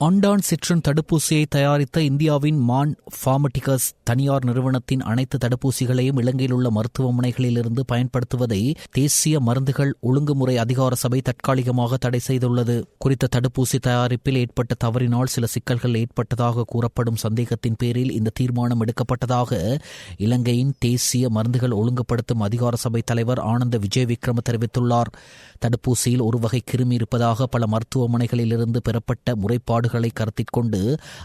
Ondansetron தடுப்பூசியை தயாரித்த இந்தியாவின் மான் பார்மடிகஸ் தனியார் நிறுவனத்தின் அனைத்து தடுப்பூசிகளையும் இலங்கையில் உள்ள மருத்துவமனைகளிலிருந்து பயன்படுத்துவதை தேசிய மருந்துகள் ஒழுங்குமுறை அதிகார சபை தற்காலிகமாக தடை செய்துள்ளது. குறித்த தடுப்பூசி தயாரிப்பில் ஏற்பட்ட தவறினால் சில சிக்கல்கள் ஏற்பட்டதாக கூறப்படும் சந்தேகத்தின் பேரில் இந்த தீர்மானம் எடுக்கப்பட்டதாக இலங்கையின் தேசிய மருந்துகள் ஒழுங்குபடுத்தும் அதிகார சபை தலைவர் ஆனந்த விஜயவிக்ரம தெரிவித்துள்ளார். தடுப்பூசியில் ஒரு வகை கிருமி இருப்பதாக பல மருத்துவமனைகளிலிருந்து பெறப்பட்ட முறைப்பாடுகளை கருத்தில் கொண்டு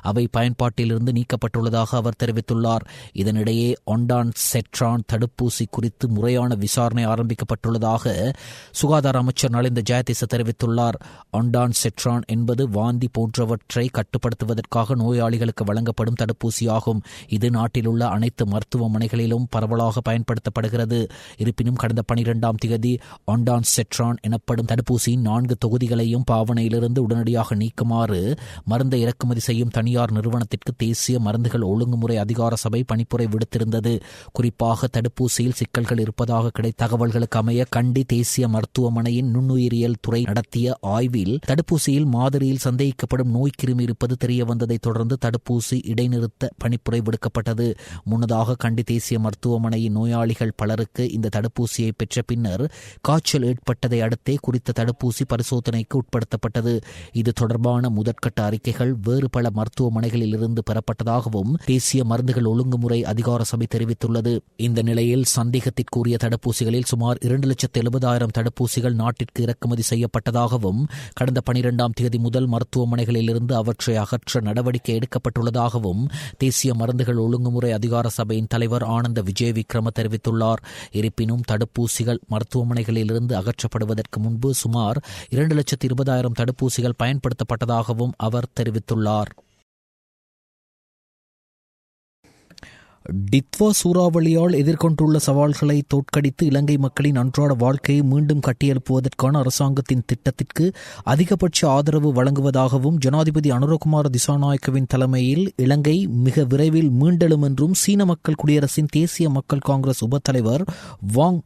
அவை பயன்பாட்டிலிருந்து நீக்கப்பட்டுள்ளதாக அவர் தெரிவித்துள்ளார். இதனிடையே ஒன்டான்செட்ரான் தடுப்பூசி குறித்து முறையான விசாரணை ஆரம்பிக்கப்பட்டுள்ளதாக சுகாதார அமைச்சர் நலிந்த ஜெயதிச தெரிவித்துள்ளார். ஒன்டான்செட்ரான் என்பது வாந்தி போன்றவற்றை கட்டுப்படுத்துவதற்காக நோயாளிகளுக்கு வழங்கப்படும் தடுப்பூசியாகும். இது நாட்டில் உள்ள அனைத்து மருத்துவமனைகளிலும் பரவலாக பயன்படுத்தப்படுகிறது. இருப்பினும் கடந்த 12ஆம் தேதி ஒன்டான்செட்ரான் எனப்படும் தடுப்பூசியின் 4 தொகுதிகளையும் பாவனையிலிருந்து உடனடியாக நீக்குமாறு மருந்தை இறக்குமதி செய்யும் தனியார் நிறுவனத்திற்கு தேசிய மருந்துகள் ஒழுங்குமுறை அதிகார சபை பணிப்புரை விடுத்திருந்தது. குறிப்பாக தடுப்பூசியில் சிக்கல்கள் இருப்பதாக கிடைத்த தகவல்களுக்கு அமைய கண்டி தேசிய மருத்துவமனையின் நுண்ணுயிரியல் துறை நடத்திய ஆய்வில் தடுப்பூசியில் மாதிரியில் சந்தேகிக்கப்படும் நோய் கிருமி இருப்பது தெரியவந்ததை தொடர்ந்து தடுப்பூசி இடைநிறுத்த பணிப்புரை விடுக்கப்பட்டது. முன்னதாக கண்டி தேசிய மருத்துவமனையின் நோயாளிகள் பலருக்கு இந்த தடுப்பூசியை பெற்ற பின்னர் காய்ச்சல் ஏற்பட்டதை அடுத்தே குறித்த தடுப்பூசி பரிசோதனைக்கு உட்படுத்தப்பட்டது. இது தொடர்பான முதற்கட்ட அறிக்கைகள் வேறு பல மருத்துவமனைகளில் இருந்து பெறப்பட்டதாகவும் தேசிய மருந்துகள் ஒழுங்குமுறை அதிகார சபை தெரிவித்துள்ளது. இந்த நிலையில் சந்தேகத்திற்குரிய தடுப்பூசிகளில் சுமார் 2,70,000 தடுப்பூசிகள் நாட்டிற்கு இறக்குமதி செய்யப்பட்டதாகவும் கடந்த 12ஆம் தேதி முதல் மருத்துவமனைகளிலிருந்து அவற்றை அகற்ற நடவடிக்கை எடுக்கப்பட்டுள்ளதாகவும் தேசிய மருந்துகள் ஒழுங்குமுறை அதிகார சபையின் தலைவர் ஆனந்த விஜயவிக்ரம தெரிவித்துள்ளார். இருப்பினும் தடுப்பூசிகள் மருத்துவமனைகளிலிருந்து அகற்றப்படுவதற்கு முன்பு சுமார் 2,20,000 தடுப்பூசிகள் பயன்படுத்தப்பட்டதாகவும் அவர் தெரிவித்துள்ளார். டித்வா சூறாவளியால் எதிர்கொண்டுள்ள சவால்களை தோற்கடித்து இலங்கை மக்களின் அன்றாட வாழ்க்கையை மீண்டும் கட்டியெழுப்புவதற்கான அரசாங்கத்தின் திட்டத்திற்கு அதிகபட்ச ஆதரவு வழங்குவதாகவும் ஜனாதிபதி அனுரகுமார திசாநாயக்கவின் தலைமையில் இலங்கை மிக விரைவில் மீண்டெழும் என்றும் சீன மக்கள் குடியரசின் தேசிய மக்கள் காங்கிரஸ் உபத்தலைவர் வாங்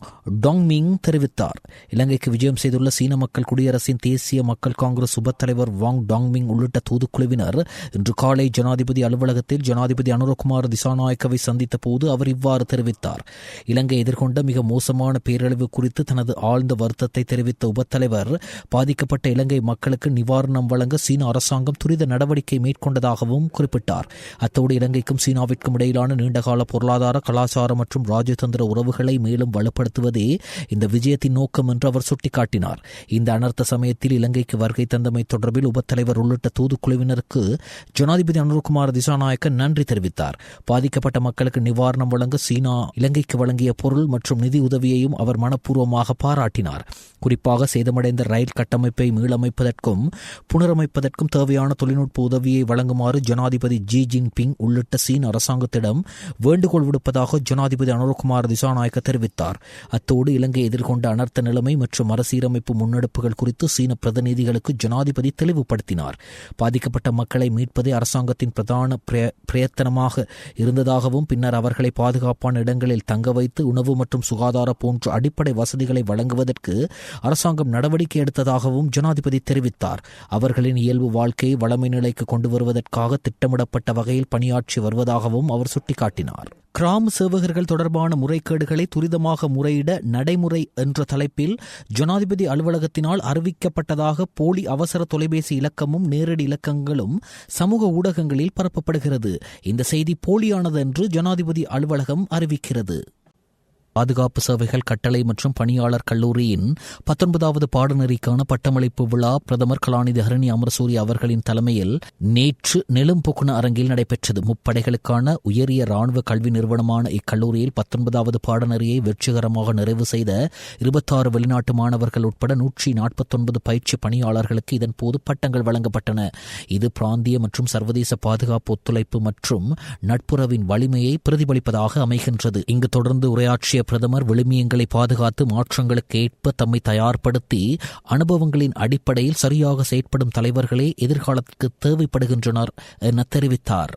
டாங்மிங் தெரிவித்தார். இலங்கைக்கு விஜயம் செய்துள்ள சீன மக்கள் குடியரசின் தேசிய மக்கள் காங்கிரஸ் உபத்தலைவர் வாங் டாங்மிங் உள்ளிட்ட தூதுக்குழுவினர் இன்று காலை ஜனாதிபதி அலுவலகத்தில் ஜனாதிபதி அனுரகுமார திசாநாயக்கவை சந்தித்த போது அவர் இவ்வாறு தெரிவித்தார். இலங்கை எதிர்கொண்ட மிக மோசமான பேரழிவு குறித்து தனது ஆழ்ந்த வருத்தத்தை தெரிவித்த உபத்தலைவர் பாதிக்கப்பட்ட இலங்கை மக்களுக்கு நிவாரணம் வழங்க சீன அரசாங்கம் துரித நடவடிக்கை மேற்கொண்டதாகவும் குறிப்பிட்டார். அத்தோடு இலங்கைக்கும் சீனாவிற்கும் இடையிலான நீண்டகால பொருளாதார, கலாச்சார மற்றும் ராஜதந்திர உறவுகளை மேலும் வலுப்படுத்துவதே இந்த விஜயத்தின் நோக்கம் என்று அவர் சுட்டிக்காட்டினார். இந்த அனர்த்த சமயத்தில் இலங்கைக்கு வருகை தந்தமை தொடர்பில் உபத்தலைவர் உள்ளிட்ட தூதுக்குழுவினருக்கு ஜனாதிபதி அனுரகுமார திசாநாயக்க நன்றி தெரிவித்தார். பாதிக்கப்பட்ட மக்களுக்கு நிவாரணம் வழங்க சீனா இலங்கைக்கு வழங்கிய பொருள் மற்றும் நிதி உதவியையும் அவர் மனப்பூர்வமாக பாராட்டினார். குறிப்பாக சேதமடைந்த ரயில் கட்டமைப்பை மீளமைப்பதற்கும் புனரமைப்பதற்கும் தேவையான தொழில்நுட்ப உதவியை வழங்குமாறு ஜனாதிபதி ஜி ஜின்பிங் உள்ளிட்ட சீன அரசாங்கத்திடம் வேண்டுகோள் விடுப்பதாக ஜனாதிபதி அனுரகுமார திசாநாயக்க தெரிவித்தார். அத்தோடு இலங்கை எதிர்கொண்ட அனர்த்த நிலைமை மற்றும் மறுசீரமைப்பு முன்னெடுப்புகள் குறித்து சீன பிரதிநிதிகளுக்கு ஜனாதிபதி தெளிவுபடுத்தினார். பாதிக்கப்பட்ட மக்களை மீட்பதே அரசாங்கத்தின் பிரதான பிரயத்தனமாக இருந்ததாகவும் பின்னர் அவர்களை பாதுகாப்பான இடங்களில் தங்க வைத்து உணவு மற்றும் சுகாதார போன்ற அடிப்படை வசதிகளை வழங்குவதற்கு அரசாங்கம் நடவடிக்கை எடுத்ததாகவும் ஜனாதிபதி தெரிவித்தார். அவர்களின் இயல்பு வாழ்க்கையை வளமை நிலைக்கு கொண்டு வருவதற்காக திட்டமிடப்பட்ட வகையில் பணியாற்றி வருவதாகவும் அவர் சுட்டிக்காட்டினார். கிராம சேவகர்கள் தொடர்பான முறைகேடுகளை துரிதமாக முறையிட நடைமுறை என்ற தலைப்பில் ஜனாதிபதி அலுவலகத்தினால் அறிவிக்கப்பட்டதாக போலி அவசர தொலைபேசி இலக்கமும் நேரடி இலக்கங்களும் சமூக ஊடகங்களில் பரப்பப்படுகிறது. இந்த செய்தி போலியானது என்று ஜனாதிபதி அலுவலகம் அறிவிக்கிறது. பாதுகாப்பு சேவைகள் கட்டளை மற்றும் பணியாளர் கல்லூரியின் 19வது பாடநெறிக்கான பட்டமளிப்பு விழா பிரதமர் கலாநிதி ஹரணி அமரசூரிய அவர்களின் தலைமையில் நேற்று நெலும்பொக்குன அரங்கில் நடைபெற்றது. முப்படைகளுக்கான உயரிய இராணுவ கல்வி நிறுவனமான இக்கல்லூரியில் 19வது பாடநெறியை வெற்றிகரமாக நிறைவு செய்த 26 வெளிநாட்டு மாணவர்கள் உட்பட 149 பயிற்சி பணியாளர்களுக்கு இதன் போது பட்டங்கள் வழங்கப்பட்டன. இது பிராந்திய மற்றும் சர்வதேச பாதுகாப்பு ஒத்துழைப்பு மற்றும் நட்புறவின் வலிமையை பிரதிபலிப்பதாக அமைகின்றது. இங்கு தொடர்ந்து உரையாற்றிய பிரதமர் விழுமியங்களை பாதுகாத்து மாற்றங்களுக்கு ஏற்ப தம்மை தயார்படுத்தி அனுபவங்களின் அடிப்படையில் சரியாக செயற்படும் தலைவர்களே எதிர்காலத்திற்கு தேவைப்படுகின்றனர் என தெரிவித்தார்.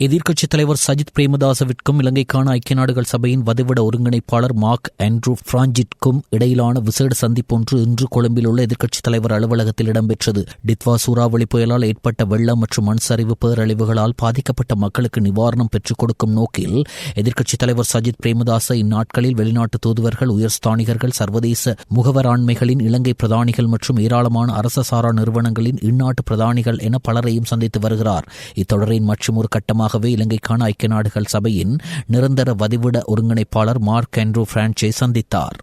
எதிர்க்கட்சித் தலைவர் சஜித் பிரேமதாசவிற்கும் இலங்கைக்கான ஐக்கிய நாடுகள் சபையின் வதிவிட ஒருங்கிணைப்பாளர் மார்க் ஆண்ட்ரூ பிராஞ்சிற்கும் இடையிலான விசேட சந்திப்பொன்று இன்று கொழும்பில் உள்ள எதிர்க்கட்சித் தலைவர் அலுவலகத்தில் இடம்பெற்றது. டித்வா சூறாவளி புயலால் ஏற்பட்ட வெள்ளம் மற்றும் மண் சரிவு பேரழிவுகளால் பாதிக்கப்பட்ட மக்களுக்கு நிவாரணம் பெற்றுக் கொடுக்கும் நோக்கில் எதிர்க்கட்சித் தலைவர் சஜித் பிரேமதாச இந்நாட்களில் வெளிநாட்டு தூதுவர்கள், உயர்ஸ்தானிகர்கள், சர்வதேச முகவராண்மைகளின் இலங்கை பிரதானிகள் மற்றும் ஏராளமான அரச சாரா நிறுவனங்களின் இந்நாட்டு பிரதானிகள் என பலரையும் சந்தித்து வருகிறார். இத்தொடரின் மற்றும் ஒரு கட்டமாக இலங்கைக்கான ஐக்கிய நாடுகள் சபையின் நிரந்தர வதிவிட ஒருங்கிணைப்பாளர் மார்க் ஆண்ட்ரூ பிரான்சை சந்தித்தார்.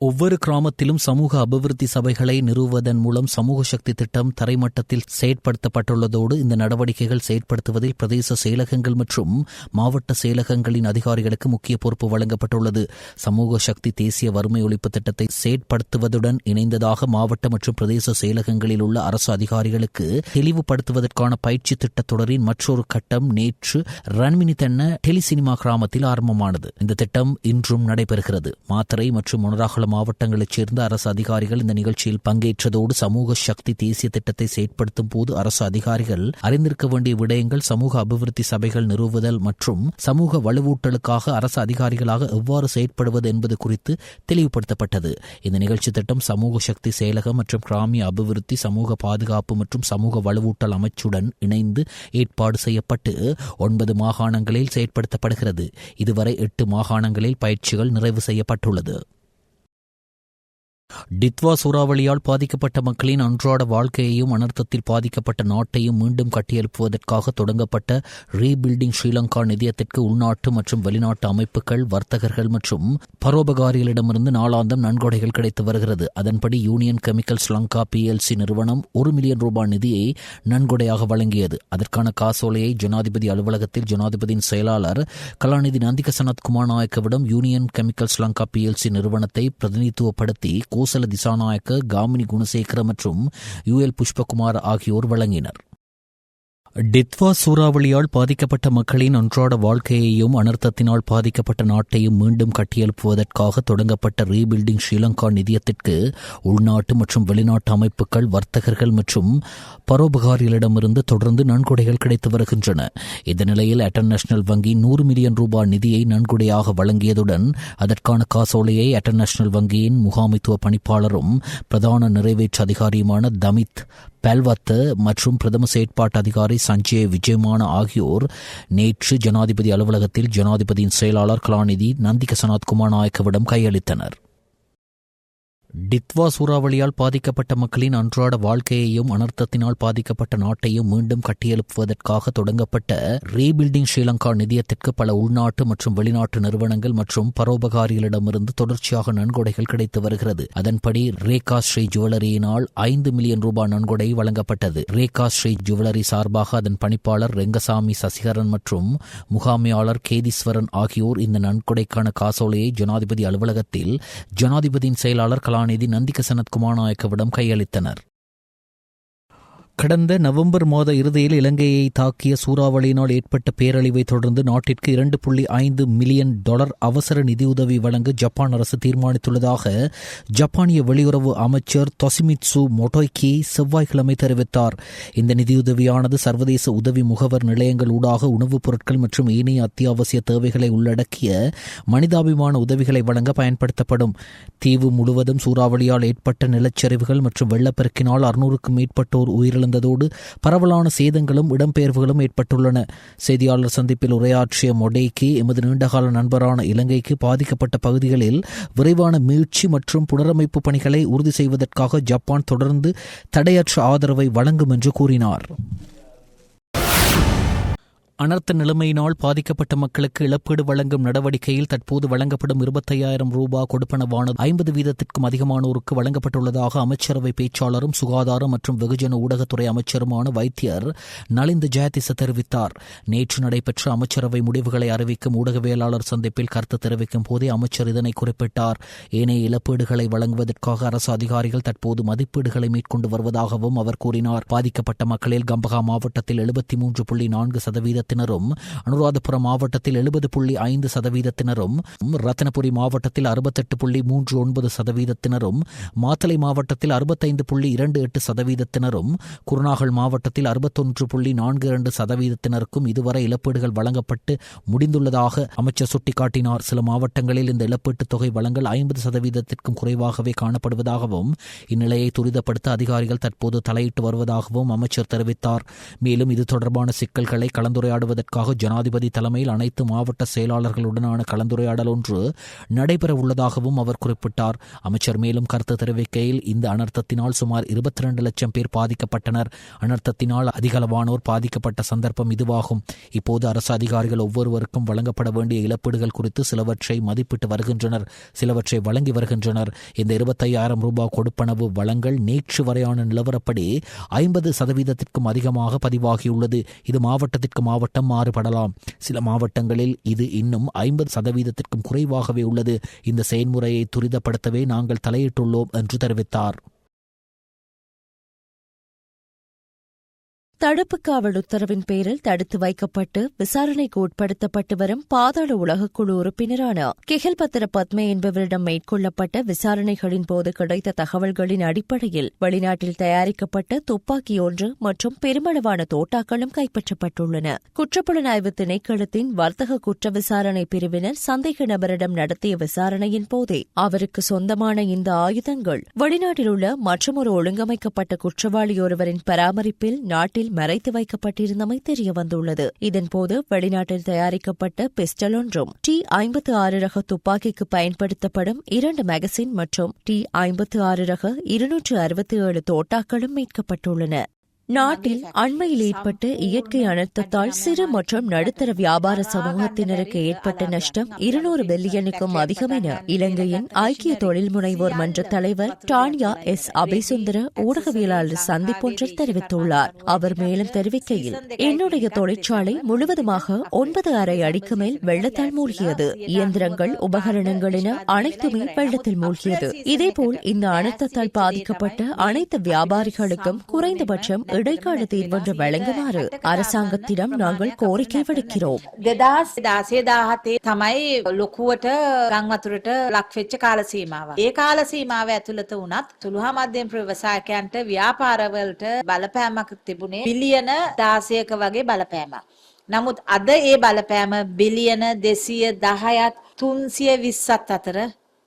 ஒவ்வொரு கிராமத்திலும் சமூக அபிவிருத்தி சபைகளை நிறுவுவதன் மூலம் சமூக சக்தி திட்டம் தரைமட்டத்தில் செயற்படுத்தப்பட்டுள்ளதோடு இந்த நடவடிக்கைகள் செயற்படுத்துவதில் பிரதேச செயலகங்கள் மற்றும் மாவட்ட செயலகங்களின் அதிகாரிகளுக்கு முக்கிய பொறுப்பு வழங்கப்பட்டுள்ளது. சமூக சக்தி தேசிய வறுமை ஒழிப்பு திட்டத்தை செயற்படுத்துவதுடன் இணைந்ததாக மாவட்ட மற்றும் பிரதேச செயலகங்களில் உள்ள அரசு அதிகாரிகளுக்கு தெளிவுபடுத்துவதற்கான பயிற்சி திட்டத் தொடரின் மற்றொரு கட்டம் நேற்று ரன்மினிதென்ன டெலிசினிமா கிராமத்தில் ஆரம்பமானது. இந்த திட்டம் இன்றும் நடைபெறுகிறது. மாத்தறை மற்றும் மொனராகல மாவட்டங்களைச் சேர்ந்த அரசு அதிகாரிகள் இந்த நிகழ்ச்சியில் பங்கேற்றதோடு சமூக சக்தி தேசிய திட்டத்தை செயற்படுத்தும் போது அரசு அதிகாரிகள் அறிந்திருக்க வேண்டிய விடயங்கள், சமூக அபிவிருத்தி சபைகள் நிறுவுதல் மற்றும் சமூக வலுவூட்டலுக்காக அரசு அதிகாரிகளாக எவ்வாறு செயற்படுவது என்பது குறித்து தெளிவுபடுத்தப்பட்டது. இந்த நிகழ்ச்சி திட்டம் சமூக சக்தி செயலகம் மற்றும் கிராமிய அபிவிருத்தி, சமூக பாதுகாப்பு மற்றும் சமூக வலுவூட்டல் அமைச்சுடன் இணைந்து ஏற்பாடு செய்யப்பட்டு 9 மாகாணங்களில் செயற்படுத்தப்படுகிறது. இதுவரை 8 மாகாணங்களில் பயிற்சிகள் நிறைவு செய்யப்பட்டுள்ளது. டித்வா சூறாவளியால் பாதிக்கப்பட்ட மக்களின் அன்றாட வாழ்க்கையையும் அனர்த்தத்தில் பாதிக்கப்பட்ட நாட்டையும் மீண்டும் கட்டியெழுப்புவதற்காக தொடங்கப்பட்ட ரீபில்டிங் ஸ்ரீலங்கா நிதியத்திற்கு உள்நாட்டு மற்றும் வெளிநாட்டு அமைப்புகள், வர்த்தகர்கள் மற்றும் பரோபகாரிகளிடமிருந்து நாளாந்தம் நன்கொடைகள் கிடைத்து வருகிறது. அதன்படி யூனியன் கெமிக்கல்ஸ் லங்கா PLC நிறுவனம் 1 மில்லியன் ரூபாய் நிதியை நன்கொடையாக வழங்கியது. அதற்கான காசோலையை ஜனாதிபதி அலுவலகத்தில் ஜனாதிபதியின் செயலாளர் கலாநிதி நந்திக சனத் குமாரநாயக்கவிடம் யூனியன் கெமிக்கல்ஸ் லங்கா PLC நிறுவனத்தை பிரதிநிதித்துவப்படுத்தி கோசல திசாநாயக்க, காமினி குணசேகர மற்றும் UL புஷ்பகுமார் ஆகியோர் வழங்கினர். டித்வா சூறாவளியால் பாதிக்கப்பட்ட மக்களின் அன்றாட வாழ்க்கையையும் அனர்த்தத்தினால் பாதிக்கப்பட்ட நாட்டையும் மீண்டும் கட்டியெழுப்புவதற்காக தொடங்கப்பட்ட ரீபில்டிங் ஸ்ரீலங்கா நிதியத்திற்கு உள்நாட்டு மற்றும் வெளிநாட்டு அமைப்புகள், வர்த்தகர்கள் மற்றும் பரோபகாரிகளிடமிருந்து தொடர்ந்து நன்கொடைகள் கிடைத்து வருகின்றன. இந்த நிலையில் அட்டன் நேஷனல் வங்கி 100 மில்லியன் ரூபாய் நிதியை நன்கொடையாக வழங்கியதுடன் அதற்கான காசோலையை அட்டன் நேஷனல் வங்கியின் முகாமைத்துவ பணிப்பாளரும் பிரதான நிறைவேற்று அதிகாரியுமான தமித் பல்வத்த மற்றும் பிரதம செயற்பாட்டு அதிகாரி சஞ்சய் விஜயமான ஆகியோர் நேற்று ஜனாதிபதி அலுவலகத்தில் ஜனாதிபதியின் செயலாளர் கலாநிதி நந்திக சனத் குமாரநாயக்கவிடம் கையளித்தனர். டித்வா சூறாவளியால் பாதிக்கப்பட்ட மக்களின் அன்றாட வாழ்க்கையையும் அனர்த்தத்தினால் பாதிக்கப்பட்ட நாட்டையும் மீண்டும் கட்டியெழுப்புவதற்காக தொடங்கப்பட்ட ரீபில்டிங் ஸ்ரீலங்கா நிதியத்திற்கு பல உள்நாட்டு மற்றும் வெளிநாட்டு நிறுவனங்கள் மற்றும் பரோபகாரிகளிடமிருந்து தொடர்ச்சியாக நன்கொடைகள் கிடைத்து வருகிறது. அதன்படி ரேகா ஸ்ரீ ஜுவல்லரியினால் 5 மில்லியன் ரூபாய் நன்கொடை வழங்கப்பட்டது. ரேகா ஸ்ரீ ஜுவல்லரி சார்பாக அதன் பணிப்பாளர் ரெங்கசாமி சசிகரன் மற்றும் முகாமையாளர் கேதீஸ்வரன் ஆகியோர் இந்த நன்கொடைக்கான காசோலையை ஜனாதிபதி அலுவலகத்தில் ஜனாதிபதியின் செயலாளர் கலாநிதி நந்திக சனத் குமாரநாயக்கவிடம் கையளித்தனர். கடந்த நவம்பர் மாத இறுதியில் இலங்கையை தாக்கிய சூறாவளியினால் ஏற்பட்ட பேரழிவை தொடர்ந்து நாட்டிற்கு $2.5 மில்லியன் அவசர நிதியுதவி வழங்க ஜப்பான் அரசு தீர்மானித்துள்ளதாக ஜப்பானிய வெளியுறவு அமைச்சர் தொசிமிட்சு மொட்டோய்கி செவ்வாய்க்கிழமை தெரிவித்தார். இந்த நிதியுதவியானது சர்வதேச உதவி முகவர் நிலையங்கள் ஊடாக உணவுப் பொருட்கள் மற்றும் ஏனைய அத்தியாவசிய தேவைகளை உள்ளடக்கிய மனிதாபிமான உதவிகளை வழங்க பயன்படுத்தப்படும். தீவு முழுவதும் சூறாவளியால் ஏற்பட்ட நிலச்சரிவுகள் மற்றும் வெள்ளப்பெருக்கினால் 600க்கும் மேற்பட்டோர் உயிரிழந்ததோடு பரவலான சேதங்களும் இடம்பெயர்வுகளும் ஏற்பட்டுள்ளன. செய்தியாளர் சந்திப்பில் உரையாற்றிய மொடேக்கி, எமது நீண்டகால நண்பரான இலங்கைக்கு பாதிக்கப்பட்ட பகுதிகளில் விரைவான மீட்சி மற்றும் புனரமைப்பு பணிகளை உறுதி செய்வதற்காக ஜப்பான் தொடர்ந்து தடையற்ற ஆதரவை வழங்கும் என்று கூறினார். அனர்த்த நிலைமையினால் பாதிக்கப்பட்ட மக்களுக்கு இழப்பீடு வழங்கும் நடவடிக்கையில் தற்போது வழங்கப்படும் 25,000 ரூபாய் கொடுப்பனவானது 50% அதிகமானோருக்கு வழங்கப்பட்டுள்ளதாக அமைச்சரவை பேச்சாளரும் சுகாதார மற்றும் வெகுஜன ஊடகத்துறை அமைச்சருமான வைத்தியர் நலிந்த ஜெயதிச தெரிவித்தார். நேற்று நடைபெற்ற அமைச்சரவை முடிவுகளை அறிவிக்கும் ஊடகவியலாளர் சந்திப்பில் கருத்து தெரிவிக்கும் போதே அமைச்சர் இதனை குறிப்பிட்டார். ஏனைய இழப்பீடுகளை வழங்குவதற்காக அரசு அதிகாரிகள் தற்போது மதிப்பீடுகளை மேற்கொண்டு வருவதாகவும் அவர் கூறினார். பாதிக்கப்பட்ட மக்களில் கம்பகா மாவட்டத்தில் 73.4% சதவீதத்தினரும், அனுராதபுரம் மாவட்டத்தில் 70.5%, ரத்தினபுரி மாவட்டத்தில் 68.39%, மாத்தளை மாவட்டத்தில் 65.28%, குருநாகல் மாவட்டத்தில் 61.42%, இதுவரை இழப்பீடுகள் வழங்கப்பட்டு முடிந்துள்ளதாக அமைச்சர் சுட்டிக்காட்டினார். சில மாவட்டங்களில் இந்த இழப்பீட்டுத் தொகை வழங்கல் 50%க்கும் குறைவாகவே காணப்படுவதாகவும் இந்நிலையை துரிதப்படுத்த அதிகாரிகள் தற்போது தலையிட்டு வருவதாகவும் அமைச்சர் தெரிவித்தார். மேலும் இது தொடர்பான சிக்கல்களை கலந்துரையாடுவதற்காக ஜனாதிபதி தலைமையில் அனைத்து மாவட்ட செயலாளர்களுடனான கலந்துரையாடல் ஒன்று நடைபெற உள்ளதாகவும் அவர் குறிப்பிட்டார். அமைச்சர் மேலும் கருத்து தெரிவிக்கையில், இந்த அனர்த்தத்தினால் சுமார் 22 லட்சம் பேர் பாதிக்கப்பட்டனர். அனர்த்தத்தினால் அதிகளவானோர் பாதிக்கப்பட்ட சந்தர்ப்பம் இதுவாகும். இப்போது அரசு அதிகாரிகள் ஒவ்வொருவருக்கும் வழங்கப்பட வேண்டிய இழப்பீடுகள் குறித்து சிலவற்றை மதிப்பிட்டு வருகின்றனர், சிலவற்றை வழங்கி வருகின்றனர். இந்த 25,000 ரூபாய் கொடுப்பனவு வழங்கல் நேற்று வரையான நிலவரப்படி 50%க்கும் அதிகமாக பதிவாகியுள்ளது. இது மாவட்டத்திற்கு மாவட்டம் மாறுபடலாம். சில மாவட்டங்களில் இது இன்னும் 50%க்கும் குறைவாகவே உள்ளது. இந்த செயல்முறையை துரிதப்படுத்தவே நாங்கள் தலையிட்டுள்ளோம் என்று தெரிவித்தார். தடுப்பு காவல் உத்தரவின் பேரில் தடுத்து வைக்கப்பட்டு விசாரணைக்கு உட்படுத்தப்பட்டு வரும் பாதாள உலகக்குழு உறுப்பினரான கிஹல்பத்திர பத்மே என்பவரிடம் மேற்கொள்ளப்பட்ட விசாரணைகளின் போது கிடைத்த தகவல்களின் அடிப்படையில் வெளிநாட்டில் தயாரிக்கப்பட்ட துப்பாக்கி ஒன்று மற்றும் பெருமளவான தோட்டாக்களும் கைப்பற்றப்பட்டுள்ளன. குற்றப்புலனாய்வு திணைக்களத்தின் வர்த்தக குற்ற விசாரணை பிரிவினர் சந்தேக நபரிடம் நடத்திய விசாரணையின் போதே அவருக்கு சொந்தமான இந்த ஆயுதங்கள் வெளிநாட்டில் உள்ள மற்றொரு ஒழுங்கமைக்கப்பட்ட குற்றவாளி ஒருவரின் பராமரிப்பில் நாட்டில் மறைத்து வைக்கப்பட்டிருந்தமை தெரியவந்துள்ளது. இதன்போது வெளிநாட்டில் தயாரிக்கப்பட்ட பிஸ்டல் ஒன்றும், T-56 ரக துப்பாக்கிக்கு பயன்படுத்தப்படும் 2 மேகசின் மற்றும் T-56 ரக 267 தோட்டாக்களும் மீட்கப்பட்டுள்ளன. நாட்டில் அண்மையில் ஏற்பட்ட இயற்கை அனர்த்தத்தால் சிறு மற்றும் நடுத்தர வியாபார சமூகத்தினருக்கு ஏற்பட்ட நஷ்டம் 200 பில்லியனுக்கும் அதிகம் என இலங்கையின் ஐக்கிய தொழில் முனைவோர் மன்ற தலைவர் டானியா எஸ் அபேசுந்தர ஊடகவியலாளர் சந்திப்பொன்றில் தெரிவித்துள்ளார். அவர் மேலும் தெரிவிக்கையில், என்னுடைய தொழிற்சாலை முழுவதுமாக 9 அரை அடிக்கு மேல் வெள்ளத்தால் மூழ்கியது. இயந்திரங்கள், உபகரணங்கள் என அனைத்துமே வெள்ளத்தில் மூழ்கியது. இதேபோல் இந்த அனர்த்தத்தால் பாதிக்கப்பட்ட அனைத்து வியாபாரிகளுக்கும் குறைந்தபட்சம் இடைக்கால தீர்வொன்று வழங்குமாறு அரசாங்கத்திடம் நாங்கள் கோரிக்கை விடுக்கிறோம். 2017 තමයි ලොකුවට ගම් වතුරට ලක් වෙච්ච කාල සීමාව. ඒ කාල සීමාව ඇතුළත වුණත් සුළු හා මධ්‍යම ව්‍යවසායකයන්ට ව්‍යාපාරවලට බලපෑමක් තිබුණේ බිලියන 16ක වගේ බලපෑමක්. නමුත් අද ඒ බලපෑම බිලියන 210ත් 320ත් අතර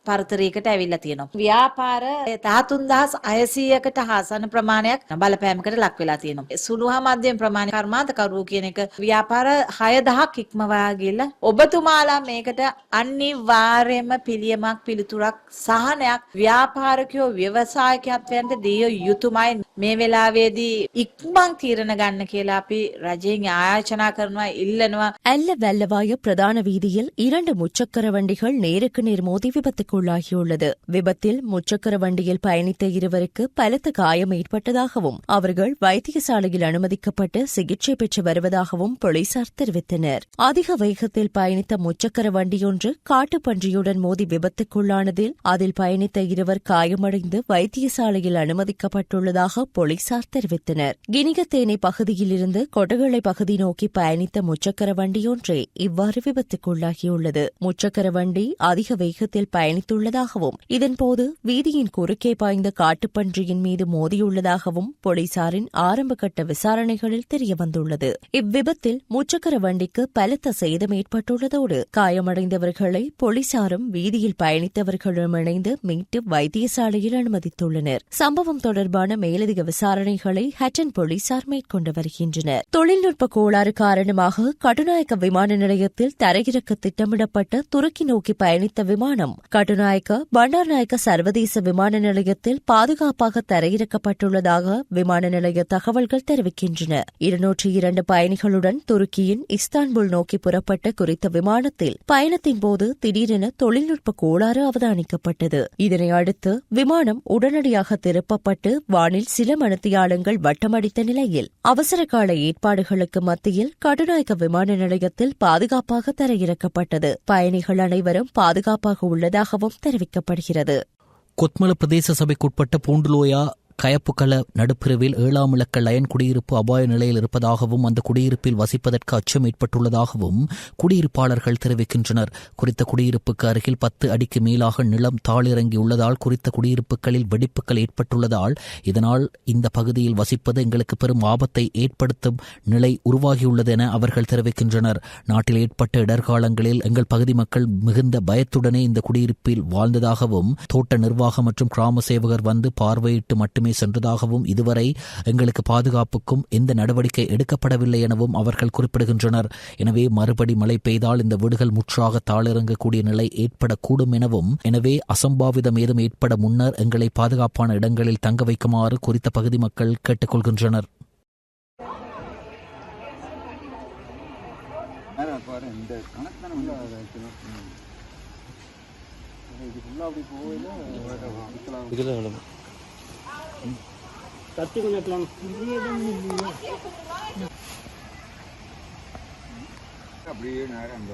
පරතරයකට ඇවිල්ලා තියෙනවා. ව්‍යාපාර 13,600කට ආසන්න ප්‍රමාණයක් බලපෑමකට ලක් වෙලා තියෙනවා. සුළු හා මධ්‍යම ප්‍රමාණ කර්මාන්තකරු කියන එක ව්‍යාපාර 6,000ක් ඉක්මවා ගිහලා ඔබතුමාලා මේකට අනිවාර්යයෙන්ම පිළියමක්, පිළිතුරක්, සහනයක් ව්‍යාපාරිකයෝ, ව්‍යවසායකයන්ට දිය යුතුමයි. මේ වෙලාවේදී ඉක්මන් තීරණ ගන්න කියලා අපි රජයෙන් ආයාචනා කරනවා, ඉල්ලනවා. அல்ல வெள்ளவாய பிரதான வீதியில் 2 முச்சக்கர வண்டிகள் நேருக்கு நேர் மோதி விபத்துக்குள்ளாகியுள்ளது. விபத்தில் முச்சக்கர வண்டியில் பயணித்த இருவருக்கு பலத்த காயம் ஏற்பட்டதாகவும் அவர்கள் வைத்தியசாலையில் அனுமதிக்கப்பட்டு சிகிச்சை பெற்று வருவதாகவும் போலீசார் தெரிவித்தனர். அதிக வேகத்தில் பயணித்த முச்சக்கர வண்டியொன்று காட்டுப்பன்றியுடன் மோதி விபத்துக்குள்ளானதில் அதில் பயணித்த இருவர் காயமடைந்து வைத்தியசாலையில் அனுமதிக்கப்பட்டுள்ளதாக போலீசார் தெரிவித்தனர். கினிகத்தேனை பகுதியிலிருந்து கொடகலை பகுதி நோக்கி பயணித்த முச்சக்கர வண்டியொன்றே இவ்வாறு விபத்துக்குள்ளாகியுள்ளது. முச்சக்கர வண்டி அதிக வேகத்தில் பயணித்துள்ளதாகவும் இதன்போது வீதியின் குறுக்கே பாய்ந்த காட்டுப்பன்றியின் மீது மோதியுள்ளதாகவும் போலீசாரின் ஆரம்பகட்ட விசாரணைகளில் தெரியவந்துள்ளது. இவ்விபத்தில் முச்சக்கர வண்டிக்கு பலத்த சேதம் ஏற்பட்டுள்ளதோடு காயமடைந்தவர்களை போலீசாரும் வீதியில் பயணித்தவர்களும் இணைந்து மீட்டு வைத்தியசாலையில் அனுமதித்துள்ளனர். சம்பவம் தொடர்பான மேலதிக விசாரணைகளை ஹட்டன் போலீசார் மேற்கொண்டு வருகின்றனர். தொழில்நுட்ப கோளாறு காரணமாக கட்டுநாயக்க விமான நிலையத்தில் தரையிறக்க திட்டமிடப்பட்ட துருக்கி நோக்கி பயணித்த விமானம் கட்டுநாயக்க பண்டார்நாயக்க சர்வதேச விமான நிலையத்தில் பாதுகாப்பாக தரையிறக்கப்பட்டுள்ளதாக விமான நிலைய தகவல்கள் தெரிவிக்கின்றன. 202 பயணிகளுடன் துருக்கியின் இஸ்தான்புல் நோக்கி புறப்பட்ட குறித்த விமானத்தில் பயணத்தின் போது திடீரென தொழில்நுட்ப கோளாறு அவதானிக்கப்பட்டது. இதனை அடுத்து விமானம் உடனடியாக திருப்பப்பட்டு வானில் சில மணித்தியாலங்கள் வட்டமடித்த நிலையில் அவசரகால ஏற்பாடுகளுக்கு மத்தியில் கட்டுநாயக்க விமான நிலையத்தில் பாதுகாப்பாக தரையிறக்கப்பட்டது. பயணிகள் அனைவரும் பாதுகாப்பாக உள்ளதாகவும் தெரிவிக்கப்படுகிறது. கொத்மல பிரதேச சபைக்குட்பட்ட பூண்டுலோயா கயப்புக்கள நடுப்பிரிவில் 7ஆம் இலக்க லயன் குடியிருப்பு அபாய நிலையில் இருப்பதாகவும் அந்த குடியிருப்பில் வசிப்பதற்கு அச்சம் ஏற்பட்டுள்ளதாகவும் குடியிருப்பாளர்கள் தெரிவிக்கின்றனர். குறித்த குடியிருப்புக்கு அருகில் 10 அடிக்கு மேலாக நிலம் தாழிறங்கியுள்ளதால் குறித்த குடியிருப்புகளில் வெடிப்புகள் ஏற்பட்டுள்ளதால் இதனால் இந்த பகுதியில் வசிப்பது எங்களுக்கு பெரும் ஆபத்தை ஏற்படுத்தும் நிலை உருவாகியுள்ளது என அவர்கள் தெரிவிக்கின்றனர். நாட்டில் ஏற்பட்ட இடர்காலங்களில் எங்கள் பகுதி மக்கள் மிகுந்த பயத்துடனே இந்த குடியிருப்பில் வாழ்ந்ததாகவும் தோட்ட நிர்வாகம் மற்றும் கிராம சேவகர் வந்து பார்வையிட்டு மட்டுமே சென்றதாகவும் இதுவரை எங்களுக்கு பாதுகாப்புக்கும் எந்த நடவடிக்கை எடுக்கப்படவில்லை எனவும் அவர்கள் குறிப்பிடுகின்றனர். எனவே மறுபடி மழை பெய்தால் இந்த வீடுகள் முற்றாக தாழிறங்கக்கூடிய நிலை ஏற்படக்கூடும் எனவும் எனவே அசம்பாவிதம் ஏதும் ஏற்பட முன்னர் எங்களை பாதுகாப்பான இடங்களில் தங்க வைக்குமாறு குறித்த பகுதி மக்கள் கேட்டுக்கொள்கின்றனர். அப்படியே நேரம்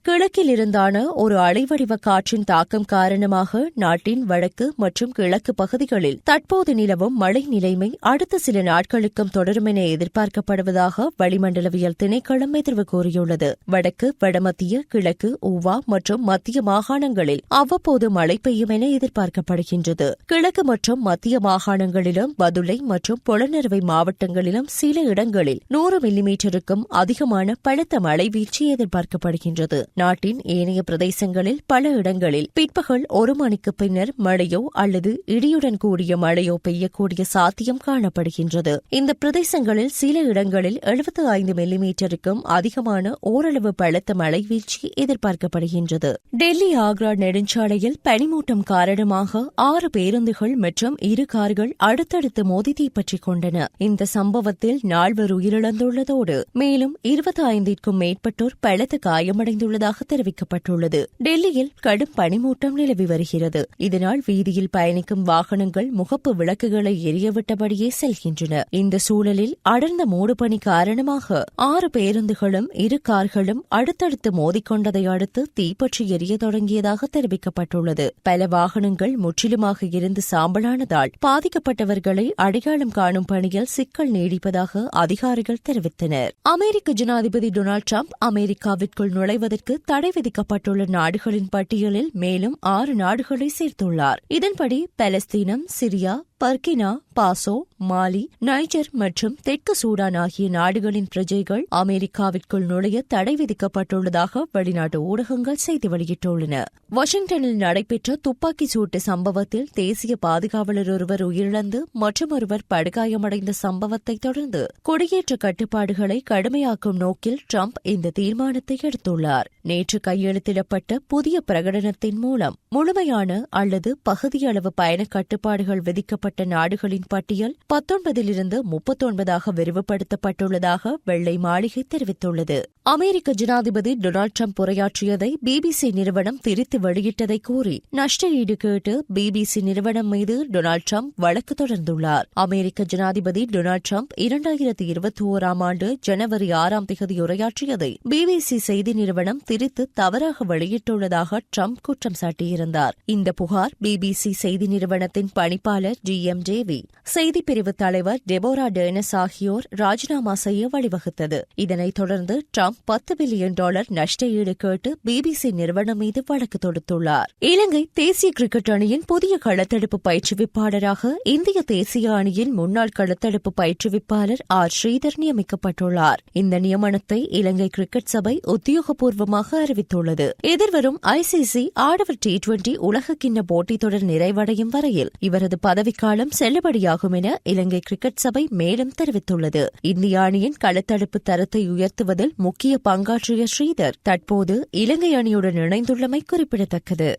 கிழக்கில் இருந்தான ஒரு அலைவடிவ காற்றின் தாக்கம் காரணமாக நாட்டின் வடக்கு மற்றும் கிழக்கு பகுதிகளில் தற்போது நிலவும் மழை நிலைமை அடுத்த சில நாட்களுக்கும் தொடரும் என எதிர்பார்க்கப்படுவதாக வளிமண்டலவியல் திணைக்களம் எதிர்வு கூறியுள்ளது. வடக்கு, வடமத்திய, கிழக்கு, ஊவா மற்றும் மத்திய மாகாணங்களில் அவ்வப்போது மழை பெய்யும் என எதிர்பார்க்கப்படுகின்றது. கிழக்கு மற்றும் மத்திய மாகாணங்களிலும் பதுளை மற்றும் பொலனறுவை மாவட்டங்களிலும் சில இடங்களில் 100 மில்லிமீட்டருக்கும் அதிகமான பலத்த மழை வீழ்ச்சி எதிர்பார்க்கப்படுகின்றது. நாட்டின் ஏனைய பிரதேசங்களில் பல இடங்களில் பிற்பகல் 1 மணிக்கு பின்னர் மழையோ அல்லது இடியுடன் கூடிய மழையோ பெய்யக்கூடிய சாத்தியம் காணப்படுகின்றது. இந்த பிரதேசங்களில் சில இடங்களில் 75 மில்லிமீட்டருக்கும் அதிகமான ஓரளவு பலத்த மழை வீழ்ச்சி எதிர்பார்க்கப்படுகின்றது. டெல்லி ஆக்ரா நெடுஞ்சாலையில் பனிமூட்டம் காரணமாக 6 பேருந்துகள் மற்றும் 2 கார்கள் அடுத்தடுத்து மோதி தீப்பற்றிக் கொண்டன. இந்த சம்பவத்தில் 4 உயிரிழந்துள்ளதோடு மேலும் 25க்கும் மேற்பட்டோர் பலத்த காயமடைந்துள்ளதாக தெரிவிக்கப்பட்டுள்ளது. டெல்லியில் கடும் பனிமூட்டம் நிலவி வருகிறது. இதனால் வீதியில் பயணிக்கும் வாகனங்கள் முகப்பு விளக்குகளை எரியவிட்டபடியே செல்கின்றன. இந்த சூழலில் அடர்ந்த மூடுபனி காரணமாக 6 பேருந்துகளும் 2 கார்களும் அடுத்தடுத்து மோதிக்கொண்டதை அடுத்து தீப்பற்றி எரிய தொடங்கியதாக தெரிவிக்கப்பட்டுள்ளது. பல வாகனங்கள் முற்றிலுமாக இருந்து சாம்பலானதால் பாதிக்கப்பட்டவர்களை அடையாளம் காணும் பணியில் சிக்கல் நீடிப்பதாக அதிகாரிகள் தெரிவித்தனர். அமெரிக்க ஜனாதிபதி டொனால்டு டிரம்ப் அமெரிக்காவிற்குள் நுழைவதற்கு தடை விதிக்கப்பட்டுள்ள நாடுகளின் பட்டியலில் மேலும் 6 நாடுகளை சேர்த்துள்ளார். இதன்படி பாலஸ்தீனம், சிரியா, பர்கினா பாசோ, மாலி, நைஜர் மற்றும் தெற்கு சூடான் ஆகிய நாடுகளின் பிரஜைகள் அமெரிக்காவிற்குள் நுழைய தடை விதிக்கப்பட்டுள்ளதாக வெளிநாட்டு ஊடகங்கள் செய்தி வெளியிட்டுள்ளன. வாஷிங்டனில் நடைபெற்ற துப்பாக்கி சூட்டு சம்பவத்தில் தேசிய பாதுகாவலர் ஒருவர் உயிரிழந்து மற்றொருவர் படுகாயமடைந்த சம்பவத்தை தொடர்ந்து குடியேற்ற கட்டுப்பாடுகளை கடுமையாக்கும் நோக்கில் டிரம்ப் இந்த தீர்மானத்தை எடுத்துள்ளார். நேற்று கையெழுத்திடப்பட்ட புதிய பிரகடனத்தின் மூலம் முழுமையான அல்லது பகுதியளவு பயண கட்டுப்பாடுகள் விதிக்கப்பட்ட நாடுகளின் பட்டியல் 19 39 விரிவுபடுத்தப்பட்டுள்ளதாக வெள்ளை மாளிகை தெரிவித்துள்ளது. அமெரிக்க ஜனாதிபதி டொனால்டு டிரம்ப் உரையாற்றியதை பிபிசி நிறுவனம் திரித்து வெளியிட்டதை கூறி நஷ்ட ஈடு கேட்டு பிபிசி நிறுவனம் மீது டொனால்டு டிரம்ப் வழக்கு தொடர்ந்துள்ளார். அமெரிக்க ஜனாதிபதி டொனால்டு டிரம்ப் 2021 ஆண்டு ஜனவரி 6 உரையாற்றியதை பிபிசி செய்தி நிறுவனம் திரித்து தவறாக வெளியிட்டுள்ளதாக டிரம்ப் குற்றம் சாட்டியிருந்தார். இந்த புகார் பிபிசி செய்தி நிறுவனத்தின் பணிப்பாளர் GMJV, செய்திப்பிரிவு தலைவர் டெபோரா டேர்னஸ் ஆகியோர் ராஜினாமா செய்ய வழிவகுத்தது. இதனைத் தொடர்ந்து டிரம்ப் $10 பில்லியன் நஷ்ட ஈடு கேட்டு பிபிசி நிறுவனம் மீது வழக்கு தொடுத்துள்ளார். இலங்கை தேசிய கிரிக்கெட் அணியின் புதிய களத்தடுப்பு பயிற்றுவிப்பாளராக இந்திய தேசிய அணியின் முன்னாள் களத்தடுப்பு பயிற்றுவிப்பாளர் ஸ்ரீதர் நியமிக்கப்பட்டுள்ளார். இந்த நியமனத்தை இலங்கை கிரிக்கெட் சபை உத்தியோகபூர்வமாக அறிவித்துள்ளது. எதிர்வரும் ICC ஆடவர் T20 உலகக்கிண்ண போட்டித் தொடர் நிறைவடையும் வரையில் இவரது பதவிக்காலம் செல்லுபடியாகும் என இலங்கை கிரிக்கெட் சபை மேலும் தெரிவித்துள்ளது. இந்திய அணியின் களத்தடுப்பு தரத்தை உயர்த்துவதில் முக்கிய பங்காற்றிய ஸ்ரீதர் தற்போது இலங்கை அணியுடன் இணைந்துள்ளமை குறிப்பிடத்தக்கது.